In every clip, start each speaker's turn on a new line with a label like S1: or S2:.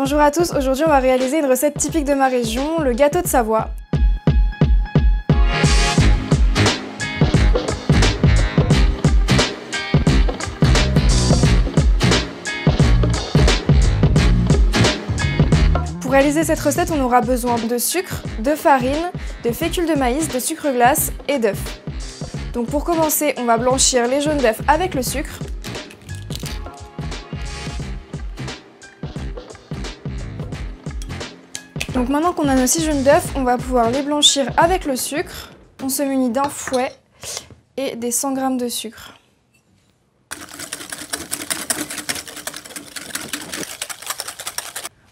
S1: Bonjour à tous, aujourd'hui on va réaliser une recette typique de ma région, le gâteau de Savoie. Pour réaliser cette recette, on aura besoin de sucre, de farine, de fécule de maïs, de sucre glace et d'œufs. Donc pour commencer, on va blanchir les jaunes d'œufs avec le sucre. Donc maintenant qu'on a nos 6 jaunes d'œufs, on va pouvoir les blanchir avec le sucre. On se munit d'un fouet et des 100 g de sucre.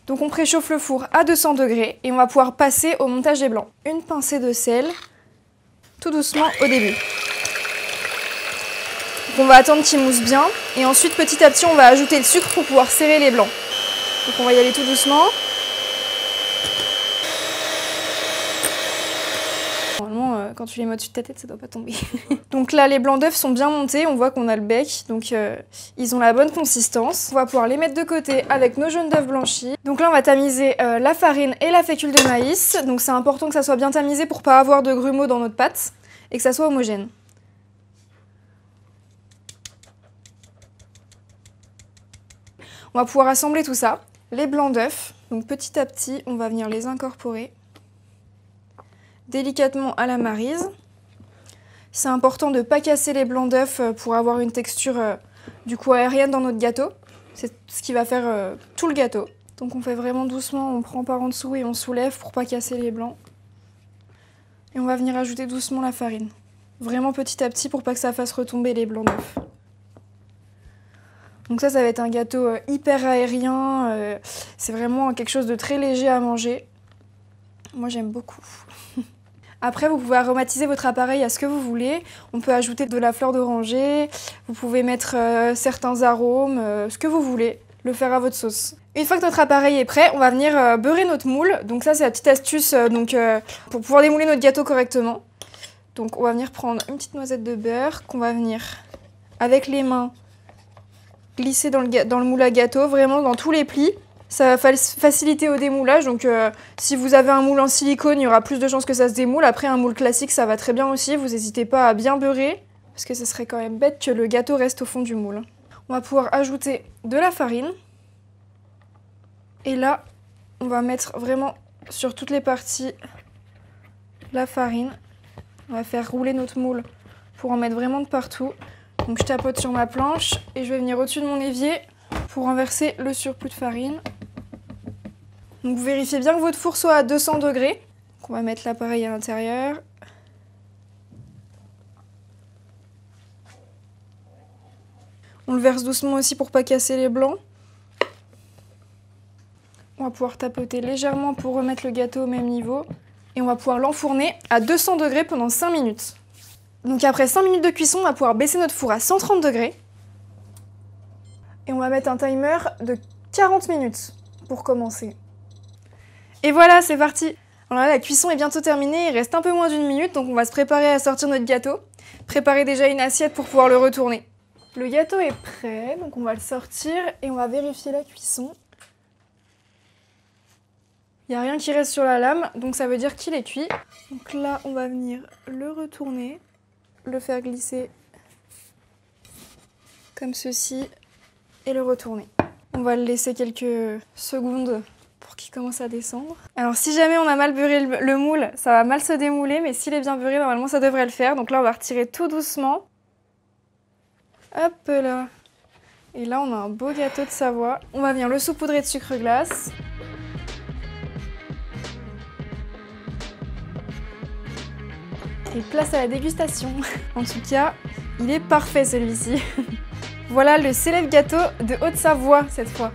S1: Donc on préchauffe le four à 200 degrés et on va pouvoir passer au montage des blancs. Une pincée de sel, tout doucement au début. Donc on va attendre qu'ils moussent bien et ensuite petit à petit on va ajouter le sucre pour pouvoir serrer les blancs. Donc on va y aller tout doucement. Normalement, quand tu les mets au-dessus de ta tête, ça doit pas tomber. Donc là, les blancs d'œufs sont bien montés, on voit qu'on a le bec, donc ils ont la bonne consistance. On va pouvoir les mettre de côté avec nos jaunes d'œufs blanchis. Donc là, on va tamiser la farine et la fécule de maïs. Donc c'est important que ça soit bien tamisé pour pas avoir de grumeaux dans notre pâte et que ça soit homogène. On va pouvoir assembler tout ça. Les blancs d'œufs, donc petit à petit, on va venir les incorporer délicatement à la maryse. C'est important de ne pas casser les blancs d'œufs pour avoir une texture du coup aérienne dans notre gâteau. C'est ce qui va faire tout le gâteau. Donc on fait vraiment doucement, on prend par en dessous et on soulève pour pas casser les blancs. Et on va venir ajouter doucement la farine. Vraiment petit à petit pour pas que ça fasse retomber les blancs d'œufs. Donc ça va être un gâteau hyper aérien. C'est vraiment quelque chose de très léger à manger. Moi j'aime beaucoup. Après, vous pouvez aromatiser votre appareil à ce que vous voulez. On peut ajouter de la fleur d'oranger, vous pouvez mettre certains arômes, ce que vous voulez, le faire à votre sauce. Une fois que notre appareil est prêt, on va venir beurrer notre moule. Donc ça, c'est la petite astuce pour pouvoir démouler notre gâteau correctement. Donc on va venir prendre une petite noisette de beurre qu'on va venir, avec les mains, glisser dans le moule à gâteau, vraiment dans tous les plis. Ça va faciliter au démoulage, donc si vous avez un moule en silicone, il y aura plus de chances que ça se démoule. Après, un moule classique, ça va très bien aussi. Vous n'hésitez pas à bien beurrer, parce que ce serait quand même bête que le gâteau reste au fond du moule. On va pouvoir ajouter de la farine. Et là, on va mettre vraiment sur toutes les parties la farine. On va faire rouler notre moule pour en mettre vraiment de partout. Donc je tapote sur ma planche et je vais venir au-dessus de mon évier pour renverser le surplus de farine. Donc vous vérifiez bien que votre four soit à 200 degrés. Donc on va mettre l'appareil à l'intérieur. On le verse doucement aussi pour pas casser les blancs. On va pouvoir tapoter légèrement pour remettre le gâteau au même niveau. Et on va pouvoir l'enfourner à 200 degrés pendant 5 minutes. Donc après 5 minutes de cuisson, on va pouvoir baisser notre four à 130 degrés. Et on va mettre un timer de 40 minutes pour commencer. Et voilà, c'est parti! Alors là, la cuisson est bientôt terminée, il reste un peu moins d'1 minute, donc on va se préparer à sortir notre gâteau. Préparer déjà une assiette pour pouvoir le retourner. Le gâteau est prêt, donc on va le sortir et on va vérifier la cuisson. Il n'y a rien qui reste sur la lame, donc ça veut dire qu'il est cuit. Donc là, on va venir le retourner, le faire glisser comme ceci et le retourner. On va le laisser quelques secondes pour qu'il commence à descendre. Alors si jamais on a mal beurré le moule, ça va mal se démouler, mais s'il est bien beurré, normalement ça devrait le faire. Donc là, on va retirer tout doucement. Hop là. Et là, on a un beau gâteau de Savoie. On va venir le saupoudrer de sucre glace. Et place à la dégustation. En tout cas, il est parfait celui-ci. Voilà le célèbre gâteau de Haute-Savoie cette fois.